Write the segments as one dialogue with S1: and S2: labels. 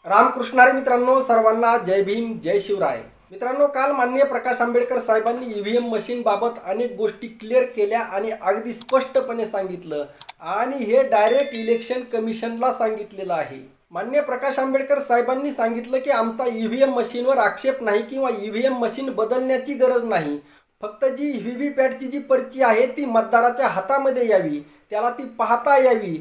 S1: रामकृष्णारी मित्रांनो, सर्वांना जय भीम, जय शिवराय। मित्रांनो, काल माननीय प्रकाश आंबेडकर साहेबांनी ईव्हीएम मशीन बाबत अनेक गोष्टी क्लिअर केल्या आणि अगदी स्पष्टपणे सांगितलं आणि हे डायरेक्ट इलेक्शन कमिशनला सांगितलेलं आहे। माननीय प्रकाश आंबेडकर साहेबांनी सांगितलं की आमचा ईव्हीएम मशीनवर आक्षेप नाही किंवा ईव्हीएम मशीन बदलण्याची गरज नाही, फक्त जी व्हीव्हीपॅटची जी पर्ची आहे ती मतदाराच्या हातामध्ये यावी, त्याला ती पाहता यावी,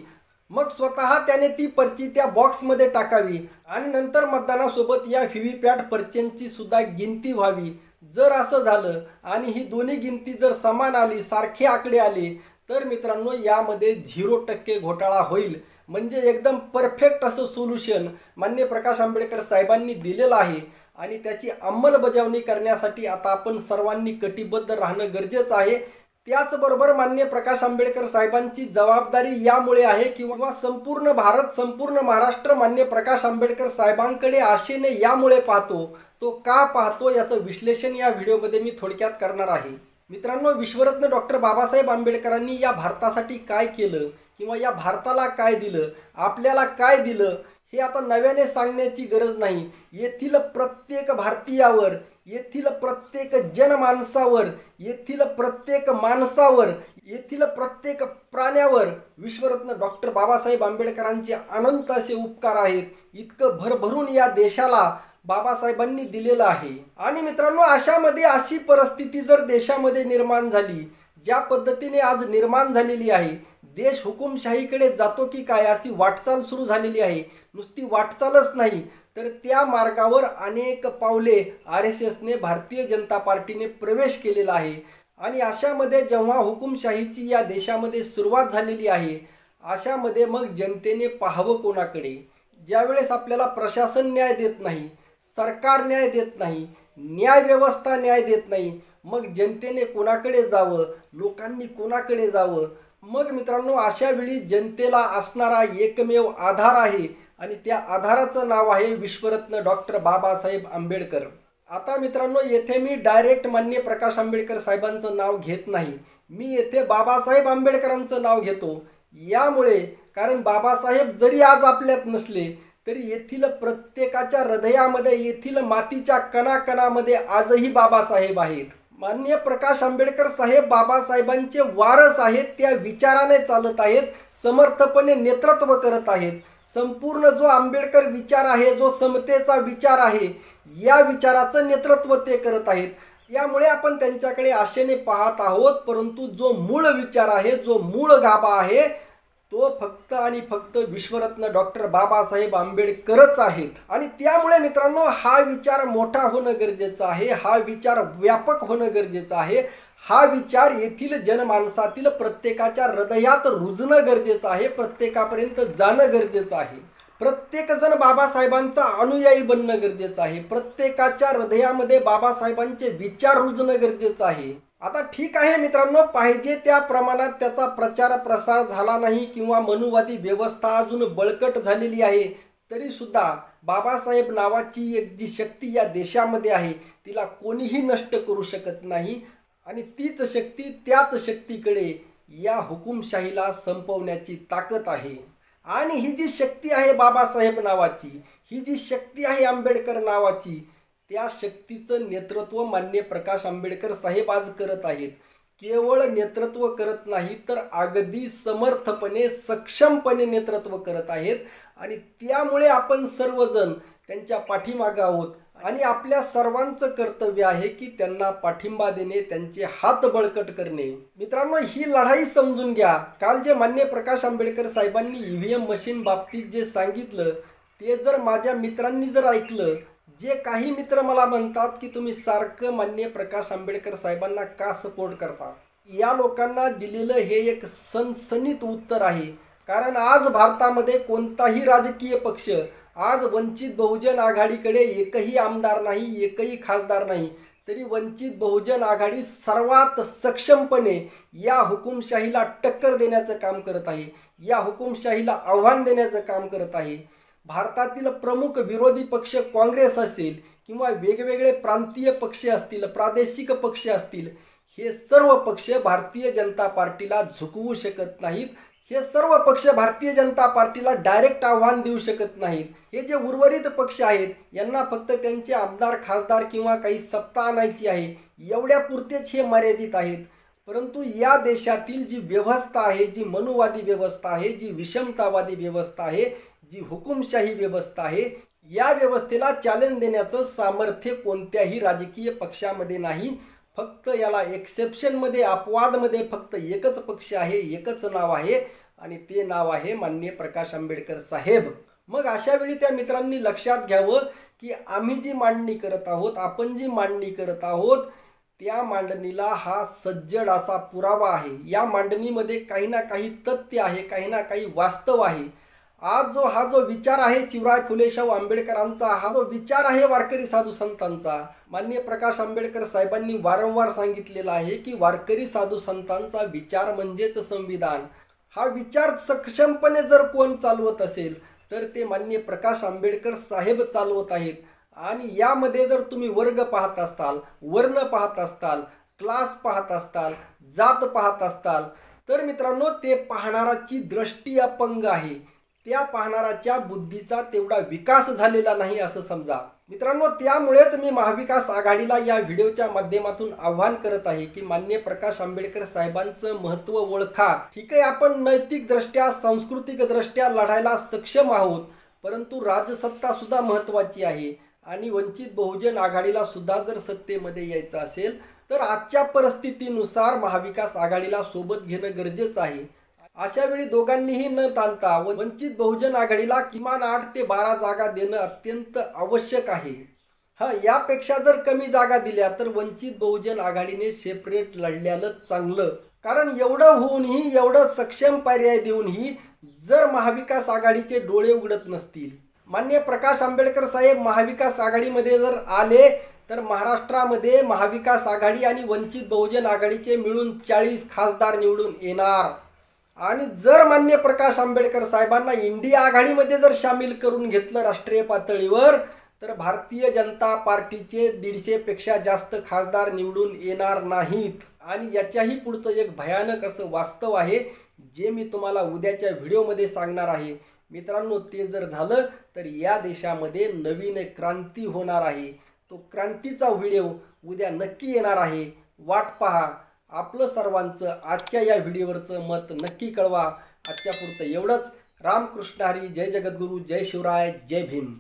S1: मग स्वतः त्याने ती पर्ची त्या बॉक्समध्ये टाकावी आणि नंतर मतदानासोबत या व्हीव्हीपॅट पर्च्यांची सुद्धा गिनती व्हावी। जर असं झालं आणि ही दोन्ही गिनती जर समान आली, सारखे आकडे आले, तर मित्रांनो यामध्ये 0% घोटाळा होईल। म्हणजे एकदम परफेक्ट असं सोल्युशन माननीय प्रकाश आंबेडकर साहेबांनी दिलेलं आहे आणि त्याची अंमलबजावणी करण्यासाठी आता आपण सर्वांनी कटिबद्ध राहणं गरजेचं आहे। त्याचबरोबर माननीय प्रकाश आंबेडकर साहेबांची जबाबदारी यामुळे आहे किंवा संपूर्ण भारत, संपूर्ण महाराष्ट्र माननीय प्रकाश आंबेडकर साहेबांकडे आशेने यामुळे पाहतो। तो का पाहतो याचं विश्लेषण या व्हिडिओमध्ये मी थोडक्यात करणार आहे। मित्रांनो, विश्वरत्न डॉक्टर बाबासाहेब आंबेडकरांनी या भारतासाठी काय केलं किंवा या भारताला काय दिलं, आपल्याला काय दिलं, हे आता नव्याने सांगण्याची गरज नाही। येथील प्रत्येक भारतीयावर, येथील प्रत्येक जनमानसावर, येथील प्रत्येक माणसावर, येथील प्रत्येक प्राण्यावर विश्वरत्न डॉक्टर बाबासाहेब आंबेडकरांचे अनंत असे उपकार आहेत। इतकं भरभरून या देशाला बाबासाहेबांनी दिलेलं आहे। आणि मित्रांनो, अशामध्ये अशी परिस्थिती जर देशामध्ये निर्माण झाली, ज्या पद्धतीने आज निर्माण झालेली आहे, देश हुकुमशाहीकडे जातो की काय अशी वाटचाल सुरू झालेली आहे। नुसती वाटचालच नाही तर त्या मार्गावर अनेक पावले RSSने, भारतीय जनता पार्टीने प्रवेश केलेला आहे। आणि अशामध्ये जेव्हा हुकुमशाहीची या देशामध्ये सुरुवात झालेली आहे, अशामध्ये मग जनतेने पाहावं कोणाकडे? ज्यावेळेस आपल्याला प्रशासन न्याय देत नाही, सरकार न्याय देत नाही, न्याय व्यवस्था न्याय देत नाही, मग जनतेने कोणाकडे जावं, लोकांनी कोणाकडे जावं? मग मित्रांनो, अशा वेळी जनतेला असणारा एकमेव आधार आहे आणि त्या आधाराचं नाव आहे विश्वरत्न डॉक्टर बाबासाहेब आंबेडकर। आता मित्रांनो, येथे मी डायरेक्ट माननीय प्रकाश आंबेडकर साहेबांचं नाव घेत नाही, मी येथे बाबासाहेब आंबेडकरांचं नाव घेतो। यामुळे कारण बाबासाहेब जरी आज आपल्यात नसले तरी येथील प्रत्येकाच्या हृदयामध्ये, येथील मातीच्या कणाकणामध्ये आजही बाबासाहेब आहेत। माननीय प्रकाश आंबेडकर साहेब बाबासाहेबांचे वारस आहेत, त्या विचाराने चालत आहेत, समर्थपणे नेतृत्व करत आहेत। संपूर्ण जो आंबेडकर विचार आहे, जो समतेचा विचार आहे, या विचाराचं नेतृत्व ते करत आहेत। यामुळे आपण त्यांच्याकडे आशेने पाहत आहोत, परंतु जो मूळ विचार आहे, जो मूळ गाभा आहे, तो फक्त आणि फक्त विश्वरत्न डॉक्टर बाबासाहेब आंबेडकरच आहेत। आणि त्यामुळे मित्रांनो, हा विचार मोठा होणं गरजेचं आहे, हा विचार व्यापक होणं गरजेचं आहे, हा विचार येथील जनमानसातील प्रत्येकाच्या हृदयात रुजणं गरजेचं आहे, प्रत्येकापर्यंत जाणं गरजेचं आहे। प्रत्येक जण बाबासाहेबांचा अनुयायी बनणं गरजेचं आहे, प्रत्येकाच्या हृदयामध्ये बाबासाहेबांचे विचार रुजणं गरजेचं आहे। आता ठीक आहे मित्रांनो, पाहिजे त्या प्रमाणात त्याचा प्रचार प्रसार झाला नाही किंवा मनुवादी व्यवस्था अजून बळकट झालेली आहे, तरी सुद्धा बाबासाहेब नावाची एक जी शक्ती या देशामध्ये आहे, तिला कोणीही नष्ट करू शकत नाही। आणि तीच शक्ती, त्याच शक्तीकडे या हुकुमशाहीला संपवण्याची ताकद आहे। आणि ही जी शक्ती आहे बाबासाहेब नावाची, ही जी शक्ती आहे आंबेडकर नावाची, त्या शक्तीचं नेतृत्व माननीय प्रकाश आंबेडकर साहेब आज करत आहेत। केवळ नेतृत्व करत नाही तर अगदी समर्थपणे, सक्षमपणे नेतृत्व करत आहेत। आणि त्यामुळे आपण सर्वजण त्यांच्या पाठीमागे आहोत आणि आपल्या सर्वांचं कर्तव्य आहे की त्यांना पाठिंबा देणे, त्यांचे हात बळकट करणे। मित्रांनो, ही लढाई समजून घ्या। काल जे माननीय प्रकाश आंबेडकर साहेबांनी ईव्हीएम मशीन बाबतीत जे सांगितलं, ते जर माझ्या मित्रांनी जर ऐकलं, जे काही मित्र मला म्हणतात की तुम्ही सारखं माननीय प्रकाश आंबेडकर साहेबांना का सपोर्ट करता, या लोकांना दिलेलं हे एक सनसनीत उत्तर आहे। कारण आज भारतामध्ये कोणताही राजकीय पक्ष, आज वंचित बहुजन आघाडीकडे एकही आमदार नाही, एकही खासदार नाही, तरी वंचित बहुजन आघाडी सर्वात सक्षमपणे या हुकुमशाहीला टक्कर देण्याचं काम करत आहे, या हुकुमशाहीला आव्हान देण्याचं काम करत आहे। भारतातील प्रमुख विरोधी पक्ष काँग्रेस असेल किंवा वेगवेगळे प्रांतीय पक्ष असतील, प्रादेशिक पक्ष असतील, हे सर्व पक्ष भारतीय जनता पार्टीला झुकवू शकत नाहीत। हे सर्व पक्ष भारतीय जनता पार्टीला डायरेक्ट आव्हान देऊ शकत नाहीत. हे जे उर्वरित पक्ष आहेत यांना फक्त त्यांचे आमदार खासदार किंवा काही सत्ता आणायची आहे एवढ्या पुरतेच हे मर्यादित आहेत. परंतु या देशातील जी व्यवस्था आहे, जी मनुवादी व्यवस्था आहे, जी विषमतावादी व्यवस्था आहे, जी हुकुमशाही व्यवस्था आहे, या व्यवस्थेला चॅलेंज देण्याचं सामर्थ्य कोणत्याही राजकीय पक्षामध्ये नाही. फक्त याला एक्सेप्शनमध्ये अपवादमध्ये फक्त एकच पक्ष आहे, एकच नाव आहे आणि ते नाव आहे माननीय प्रकाश आंबेडकर साहेब. मग अशा वेळी त्या मित्रांनी लक्षात घ्यावं की आम्ही जी मांडणी करत आहोत, आपण जी मांडणी करत आहोत त्या मांडणीला हा सज्जड असा पुरावा आहे. या मांडणीमध्ये काही ना काही तथ्य आहे, काही ना काही वास्तव आहे. आज हा जो विचार आहे शिवराय फुले शाहू आंबेडकरांचा, हा जो विचार आहे वारकरी साधू संतांचा, माननीय प्रकाश आंबेडकर साहेबांनी वारंवार सांगितलेला आहे की वारकरी साधू संतांचा विचार म्हणजेच संविधान. हा विचार सक्षमपणे जर कोण चालवत असेल तर ते माननीय प्रकाश आंबेडकर साहेब चालवत आहेत. आणि यामध्ये जर तुम्ही वर्ग पाहत असताल, वर्ण पाहत असताल, क्लास पाहत असताल, जात पाहत असताल तर मित्रांनो ते पाहणाराची दृष्टी अपंग आहे. त्या पाहणाराच्या बुद्धीचा तेवढा विकास झालेला नाही असं समजा. मित्रांनो, त्यामुळेच मी महाविकास आघाडीला या व्हिडिओच्या माध्यमातून आव्हान करत आहे की माननीय प्रकाश आंबेडकर साहेबांचं महत्त्व ओळखा. ठीक आहे, आपण नैतिकदृष्ट्या सांस्कृतिकदृष्ट्या लढायला सक्षम आहोत, परंतु राजसत्ता सुद्धा महत्त्वाची आहे आणि वंचित बहुजन आघाडीला सुद्धा जर सत्तेमध्ये यायचं असेल तर आजच्या परिस्थितीनुसार महाविकास आघाडीला सोबत घेणं गरजेचं आहे. अशा वेळी दोघांनीही न ताणता वंचित बहुजन आघाडीला किमान 8 ते 12 जागा देणं अत्यंत आवश्यक आहे. यापेक्षा जर कमी जागा दिल्या तर वंचित बहुजन आघाडीने सेपरेट लढल्यालं चांगलं. कारण एवढं होऊनही, एवढं सक्षम पर्याय देऊनही जर महाविकास आघाडीचे डोळे उघडत नसतील, माननीय प्रकाश आंबेडकर साहेब महाविकास आघाडीमध्ये जर आले तर महाराष्ट्रामध्ये महाविकास आघाडी आणि वंचित बहुजन आघाडीचे मिळून 40 खासदार निवडून येणार. आणि जर माननीय प्रकाश आंबेडकर साहेबांना इंडिया आघाडीमध्ये जर सामील करून घेतलं राष्ट्रीय पातळीवर तर भारतीय जनता पार्टीचे 150 पेक्षा जास्त खासदार निवडून येणार नाहीत. आणि याच्याही पुढचं एक भयानक असं वास्तव आहे जे मी तुम्हाला उद्याच्या व्हिडिओमध्ये सांगणार आहे. मित्रांनो, ते जर झालं तर या देशामध्ये नवीन क्रांती होणार आहे. तो क्रांतीचा व्हिडिओ उद्या नक्की येणार आहे, वाट पहा. आपलं सर्वांचं आजच्या या व्हिडिओवरचं मत नक्की कळवा. आजच्या पुरतं एवढंच. रामकृष्ण हरी. जय जगद्गुरू. जय शिवराय. जय भीम.